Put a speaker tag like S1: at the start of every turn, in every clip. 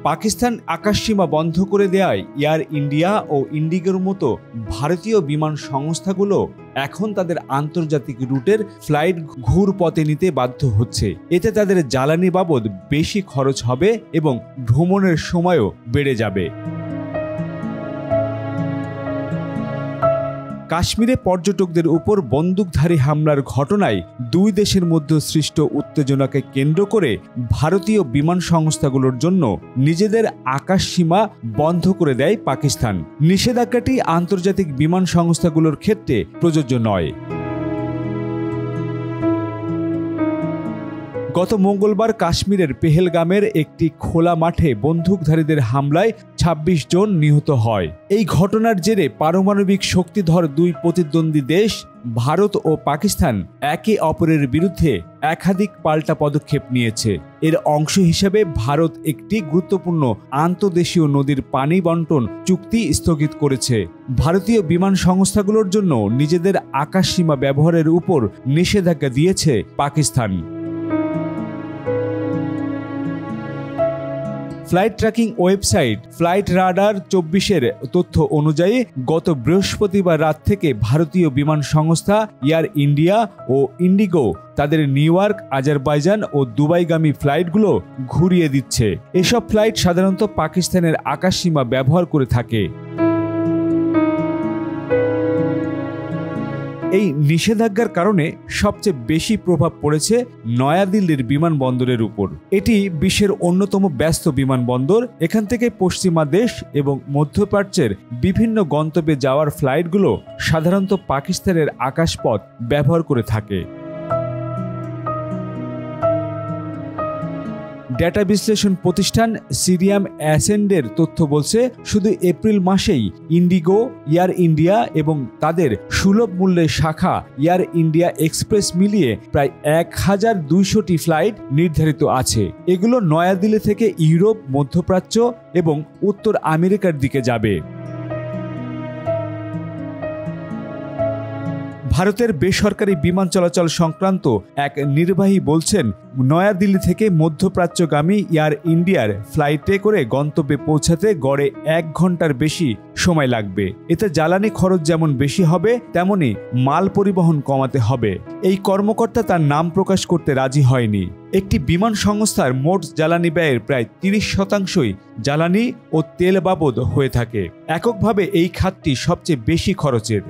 S1: পাকিস্তান আকাশসীমা বন্ধ করে দেওয়ায় এয়ার ইন্ডিয়া ও ইন্ডিগোর মতো ভারতীয় বিমান সংস্থাগুলো এখন তাদের আন্তর্জাতিক রুটের ফ্লাইট ঘুরপথে নিতে বাধ্য হচ্ছে। এতে তাদের জ্বালানি বাবদ বেশি খরচ হবে এবং ভ্রমণের সময়ও বেড়ে যাবে। কাশ্মীরে পর্যটকদের উপর বন্দুকধারী হামলার ঘটনায় দুই দেশের মধ্যে সৃষ্ট উত্তেজনাকে কেন্দ্র করে ভারতীয় বিমান সংস্থাগুলোর জন্য নিজেদের আকাশসীমা বন্ধ করে দেয় পাকিস্তান। নিষেধাজ্ঞাটি আন্তর্জাতিক বিমান সংস্থাগুলোর ক্ষেত্রে প্রযোজ্য নয়। গত মঙ্গলবার কাশ্মীরের পেহেলগামের একটি খোলা মাঠে বন্দুকধারীদের হামলায় ২৬ জন নিহত হয়। এই ঘটনার জেরে পারমাণবিক শক্তিধর দুই প্রতিদ্বন্দ্বী দেশ ভারত ও পাকিস্তান একে অপরের বিরুদ্ধে একাধিক পাল্টা পদক্ষেপ নিয়েছে। এর অংশ হিসেবে ভারত একটি গুরুত্বপূর্ণ আন্তঃদেশীয় নদীর পানি বণ্টন চুক্তি স্থগিত করেছে। ভারতীয় বিমান সংস্থাগুলোর জন্য নিজেদের আকাশসীমা ব্যবহারের উপর নিষেধাজ্ঞা দিয়েছে Pakistan. Flight tracking website flight radar ২৪-এর তথ্য অনুযায়ী গত বৃহস্পতিবার রাত থেকে ভারতীয় বিমান সংস্থা এয়ার ইন্ডিয়া ও ইন্ডিগো তাদের নিউ ইয়র্ক, আজারবাইজান ও দুবাইগামী ফ্লাইটগুলো ঘুরিয়ে দিচ্ছে। এসব ফ্লাইট সাধারণত পাকিস্তানের আকাশসীমা ব্যবহার করে থাকে। এই নিষেধাজ্ঞার কারণে সবচেয়ে বেশি প্রভাব পড়েছে নয়াদিল্লির বিমানবন্দরের উপর। এটি বিশ্বের অন্যতম ব্যস্ত বিমানবন্দর। এখান থেকে পশ্চিমা দেশ এবং মধ্যপ্রাচ্যের বিভিন্ন গন্তব্যে যাওয়ার ফ্লাইটগুলো সাধারণত পাকিস্তানের আকাশপথ ব্যবহার করে থাকে। ডেটা বিশ্লেষণ প্রতিষ্ঠান সিরিয়াম অ্যাসেন্ডের তথ্য বলছে, শুধু এপ্রিল মাসেই ইন্ডিগো, এয়ার ইন্ডিয়া এবং তাদের সুলভ মূল্যের শাখা এয়ার ইন্ডিয়া এক্সপ্রেস মিলিয়ে প্রায় ১,২০০টি ফ্লাইট নির্ধারিত আছে। এগুলো নয়াদিল্লি থেকে ইউরোপ, মধ্যপ্রাচ্য এবং উত্তর আমেরিকার দিকে যাবে। ভারতের বেসরকারি বিমান চলাচল সংক্রান্ত এক নির্বাহী বলছেন, নয়াদিল্লি থেকে মধ্যপ্রাচ্যগামী এয়ার ইন্ডিয়ার ফ্লাইটে করে গন্তব্যে পৌঁছাতে গড়ে ১ ঘন্টার বেশি সময় লাগবে। এতে জ্বালানি খরচ যেমন বেশি হবে, তেমনি মাল পরিবহন কমাতে হবে। এই কর্মকর্তা তার নাম প্রকাশ করতে রাজি হয়নি। একটি বিমান সংস্থার মোট জ্বালানি ব্যয়ের প্রায় ৩০% জ্বালানি ও তেল বাবদ হয়ে থাকে। এককভাবে এই খাতটি সবচেয়ে বেশি খরচের।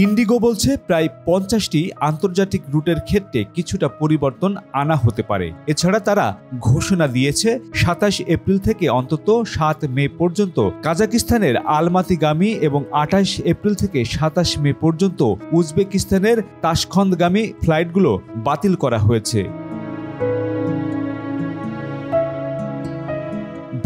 S1: ইন্ডিগো বলছে, প্রায় ৫০টি আন্তর্জাতিক রুটের ক্ষেত্রে কিছুটা পরিবর্তন আনা হতে পারে। এছাড়া তারা ঘোষণা দিয়েছে ২৭ এপ্রিল থেকে অন্তত ৭ মে পর্যন্ত কাজাকিস্তানের আলমাতিগামী এবং ২৮ এপ্রিল থেকে ২৭ মে পর্যন্ত উজবেকিস্তানের তাশখন্দগামী ফ্লাইটগুলো বাতিল করা হয়েছে।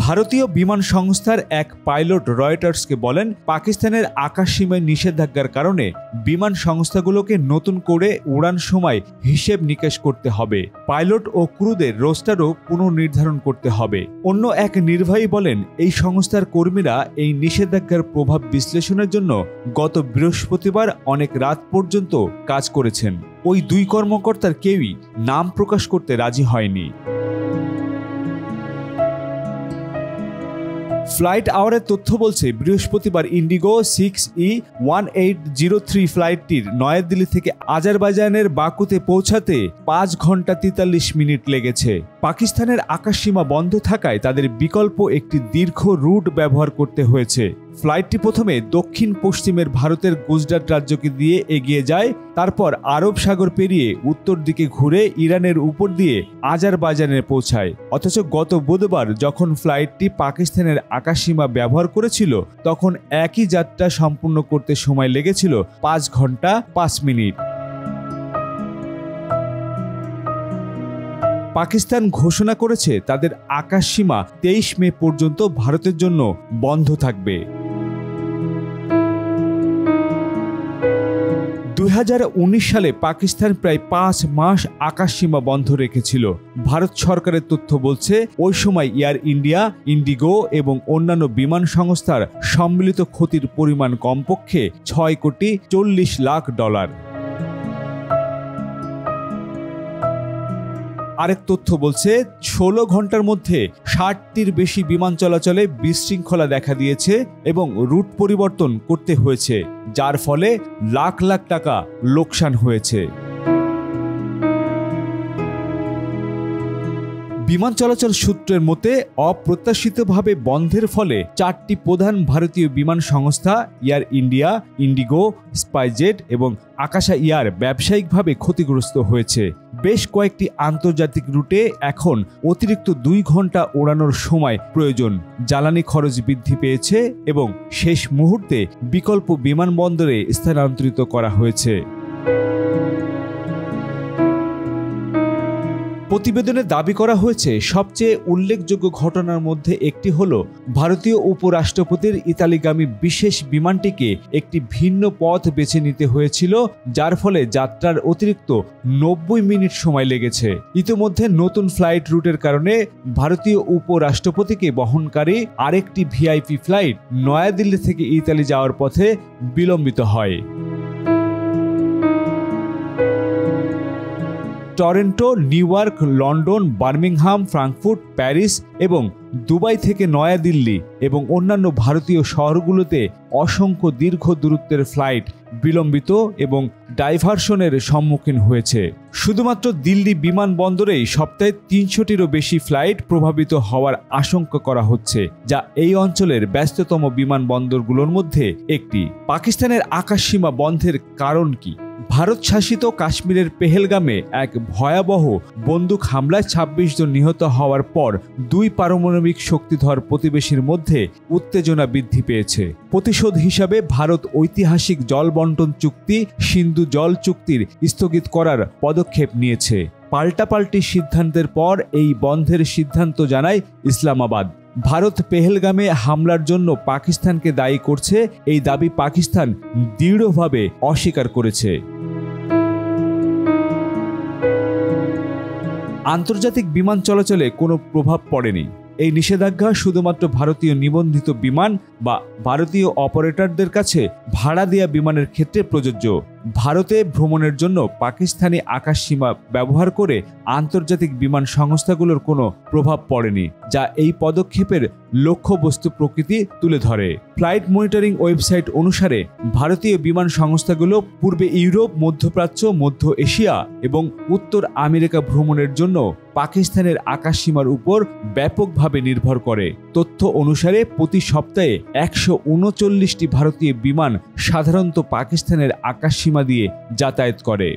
S1: ভারতীয় বিমান সংস্থার এক পাইলট রয়টার্সকে বলেন, পাকিস্তানের আকাশসীমায় নিষেধাজ্ঞার কারণে বিমান সংস্থাগুলোকে নতুন করে উড়ান সময় হিসেব নিকেশ করতে হবে। পাইলট ও ক্রুদের রোস্টারও পুনর্নির্ধারণ করতে হবে। অন্য এক নির্বাহী বলেন, এই সংস্থার কর্মীরা এই নিষেধাজ্ঞার প্রভাব বিশ্লেষণের জন্য গত বৃহস্পতিবার অনেক রাত পর্যন্ত কাজ করেছেন। ওই দুই কর্মকর্তার কেউই নাম প্রকাশ করতে রাজি হয়নি। ফ্লাইট আওয়ারের তথ্য বলছে, বৃহস্পতিবার ইন্ডিগো 6E1803 ফ্লাইটটির নয়াদিল্লি থেকে আজারবাইজানের বাকুতে পৌঁছাতে ৫ ঘন্টা ৪৩ মিনিট লেগেছে। পাকিস্তানের আকাশসীমা বন্ধ থাকায় তাদের বিকল্প একটি দীর্ঘ রুট ব্যবহার করতে হয়েছে। ফ্লাইটটি প্রথমে দক্ষিণ পশ্চিমের ভারতের গুজরাট রাজ্যকে দিয়ে এগিয়ে যায়, তারপর আরব সাগর পেরিয়ে উত্তর দিকে ঘুরে ইরানের উপর দিয়ে আজারবাইজানে পৌঁছায়। অথচ গত বুধবার যখন ফ্লাইটটি পাকিস্তানের আকাশসীমা ব্যবহার করেছিল, তখন একই যাত্রা সম্পূর্ণ করতে সময় লেগেছিল ৫ ঘন্টা ৫ মিনিট। পাকিস্তান ঘোষণা করেছে তাদের আকাশসীমা ২৩ মে পর্যন্ত ভারতের জন্য বন্ধ থাকবে। ২০১৯ সালে পাকিস্তান প্রায় ৫ মাস আকাশসীমা বন্ধ রেখেছিল। ভারত সরকারের তথ্য বলছে, ওই সময় এয়ার ইন্ডিয়া, ইন্ডিগো এবং অন্যান্য বিমান সংস্থার সম্মিলিত ক্ষতির পরিমাণ কমপক্ষে $৬,৪০,০০,০০০। আরেক তথ্য বলছে 16 ঘন্টার মধ্যে 60টির বেশি বিমান চলাচলে বিশৃঙ্খলা দেখা দিয়েছে এবং রুট পরিবর্তন করতে হয়েছে, যার ফলে লাখ লাখ টাকা লোকসান হয়েছে। বিমান চলাচল সূত্রের মতে অপ্রত্যাশিতভাবে বন্ধের ফলে 4টি প্রধান ভারতীয় বিমান সংস্থা এয়ার ইন্ডিয়া, ইন্ডিগো, স্পাইসজেট এবং আকাশা এয়ার ব্যবসায়িকভাবে ক্ষতিগ্রস্ত হয়েছে। বেশ কয়েকটি আন্তর্জাতিক রুটে এখন অতিরিক্ত 2 ঘন্টা ওড়ানোর সময় প্রয়োজন, জ্বালানি খরচ বৃদ্ধি পেয়েছে এবং শেষ মুহূর্তে বিকল্প বিমানবন্দরে স্থানান্তরিত করা হয়েছে। প্রতিবেদনে দাবি করা হয়েছে সবচেয়ে উল্লেখযোগ্য ঘটনার মধ্যে একটি হল ভারতীয় উপরাষ্ট্রপতির ইতালিগামী বিশেষ বিমানটিকে একটি ভিন্ন পথ বেছে নিতে হয়েছিল, যার ফলে যাত্রার অতিরিক্ত 90 মিনিট সময় লেগেছে। ইতিমধ্যে নতুন ফ্লাইট রুটের কারণে ভারতীয় উপরাষ্ট্রপতিকে বহনকারী আরেকটি ভিআইপি ফ্লাইট নয়াদিল্লি থেকে ইতালি যাওয়ার পথে বিলম্বিত হয়। Toronto, new York, London, Birmingham, Frankfurt, Paris এবং দুবাই থেকে নয়াদিল্লি এবং অন্যান্য ভারতীয় শহরগুলোতে অসংখ্য দীর্ঘ দূরত্বের ফ্লাইট বিলম্বিত এবং ডাইভারশনের সম্মুখীন হয়েছে। শুধুমাত্র দিল্লি বিমানবন্দরেই সপ্তাহে 300টিরও বেশি ফ্লাইট প্রভাবিত হওয়ার আশঙ্কা করা হচ্ছে, যা এই অঞ্চলের ব্যস্ততম বিমানবন্দরগুলোর মধ্যে একটি। পাকিস্তানের আকাশসীমা বন্ধের কারণ কি? ভারত শাসিত কাশ্মীরের পেহেলগামে এক ভয়াবহ বন্দুক হামলায় 26 জন নিহত হওয়ার পর 2 পারমাণবিক শক্তিধর প্রতিবেশীর মধ্যে উত্তেজনা বৃদ্ধি পেয়েছে। প্রতিশোধ হিসাবে ভারত ঐতিহাসিক জল বন্টন চুক্তি, সিন্ধু জল চুক্তির স্থগিত করার পদক্ষেপ নিয়েছে। পাল্টাপাল্টি সিদ্ধান্তের পর এই বন্ধের সিদ্ধান্ত জানায় ইসলামাবাদ। ভারত পেহেলগামে হামলার জন্য পাকিস্তানকে দায়ী করছে, এই দাবি পাকিস্তান দৃঢ়ভাবে অস্বীকার করেছে। আন্তর্জাতিক বিমান চলাচলে কোনো প্রভাব পড়েনি। এই নিষেধাজ্ঞা শুধুমাত্র ভারতীয় নিবন্ধিত বিমান বা ভারতীয় অপারেটরদের কাছে ভাড়া দেয়া বিমানের ক্ষেত্রে প্রযোজ্য। ভারতে ভ্রমণের জন্য পাকিস্তানি আকাশসীমা ব্যবহার করে আন্তর্জাতিক বিমান সংস্থাগুলোর কোনো প্রভাব পড়েনি, যা এই পদক্ষেপের লক্ষ্যবস্তু প্রকৃতি তুলে ধরে। ফ্লাইট মনিটরিং ওয়েবসাইট অনুসারে ভারতীয় বিমান সংস্থাগুলো পূর্বে ইউরোপ, মধ্যপ্রাচ্য, মধ্য এশিয়া এবং উত্তর আমেরিকা ভ্রমণের জন্য পাকিস্তানের আকাশসীমার উপর ব্যাপকভাবে নির্ভর করে। তথ্য অনুসারে প্রতি সপ্তাহে 139টি ভারতীয় বিমান সাধারণত পাকিস্তানের আকাশসীমা দিয়ে যাতায়াত করে।